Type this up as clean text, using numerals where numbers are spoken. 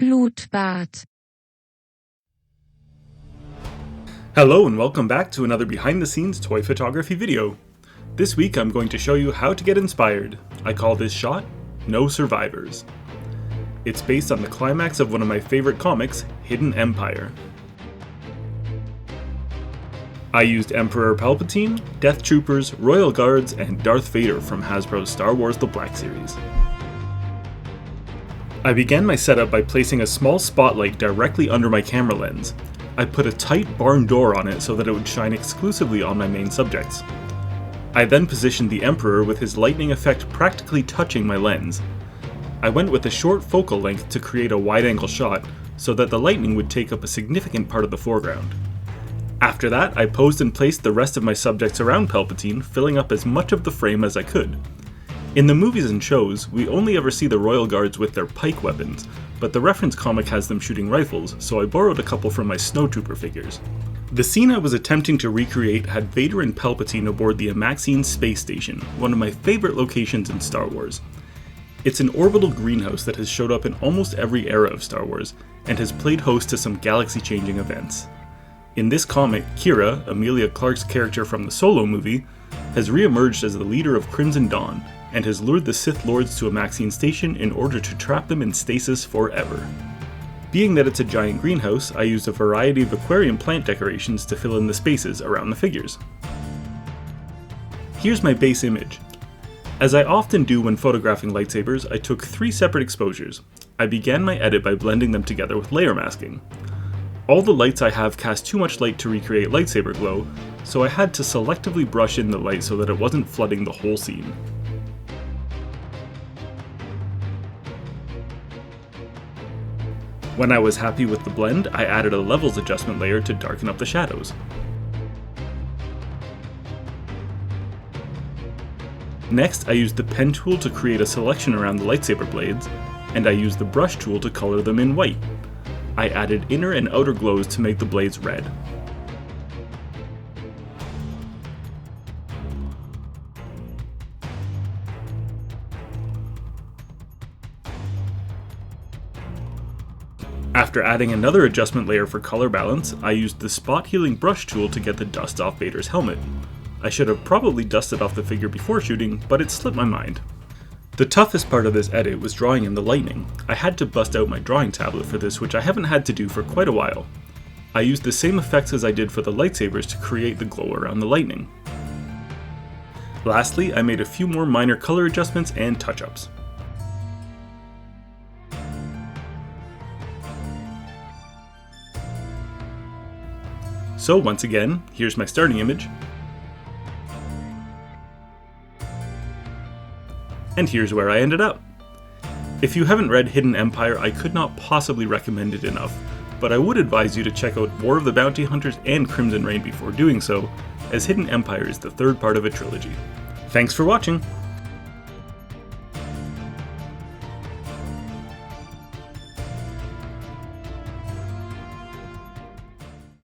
Blutbad. Hello and welcome back to another behind the scenes toy photography video. This week I'm going to show you how to get inspired. I call this shot, No Survivors. It's based on the climax of one of my favorite comics, Hidden Empire. I used Emperor Palpatine, Death Troopers, Royal Guards, and Darth Vader from Hasbro's Star Wars The Black Series. I began my setup by placing a small spotlight directly under my camera lens. I put a tight barn door on it so that it would shine exclusively on my main subjects. I then positioned the Emperor with his lightning effect practically touching my lens. I went with a short focal length to create a wide-angle shot so that the lightning would take up a significant part of the foreground. After that, I posed and placed the rest of my subjects around Palpatine, filling up as much of the frame as I could. In the movies and shows, we only ever see the Royal Guards with their pike weapons, but the reference comic has them shooting rifles, so I borrowed a couple from my Snowtrooper figures. The scene I was attempting to recreate had Vader and Palpatine aboard the Amaxine space station, one of my favorite locations in Star Wars. It's an orbital greenhouse that has showed up in almost every era of Star Wars, and has played host to some galaxy-changing events. In this comic, Kira, Emilia Clarke's character from the Solo movie, has re-emerged as the leader of Crimson Dawn, and has lured the Sith Lords to Amaxine Station in order to trap them in stasis forever. Being that it's a giant greenhouse, I used a variety of aquarium plant decorations to fill in the spaces around the figures. Here's my base image. As I often do when photographing lightsabers, I took 3 separate exposures. I began my edit by blending them together with layer masking. All the lights I have cast too much light to recreate lightsaber glow, so I had to selectively brush in the light so that it wasn't flooding the whole scene. When I was happy with the blend, I added a levels adjustment layer to darken up the shadows. Next, I used the pen tool to create a selection around the lightsaber blades, and I used the brush tool to color them in white. I added inner and outer glows to make the blades red. After adding another adjustment layer for color balance, I used the spot healing brush tool to get the dust off Vader's helmet. I should have probably dusted off the figure before shooting, but it slipped my mind. The toughest part of this edit was drawing in the lightning. I had to bust out my drawing tablet for this, which I haven't had to do for quite a while. I used the same effects as I did for the lightsabers to create the glow around the lightning. Lastly, I made a few more minor color adjustments and touch-ups. So once again, here's my starting image. And here's where I ended up. If you haven't read Hidden Empire, I could not possibly recommend it enough, but I would advise you to check out War of the Bounty Hunters and Crimson Reign before doing so, as Hidden Empire is the third part of a trilogy. Thanks for watching!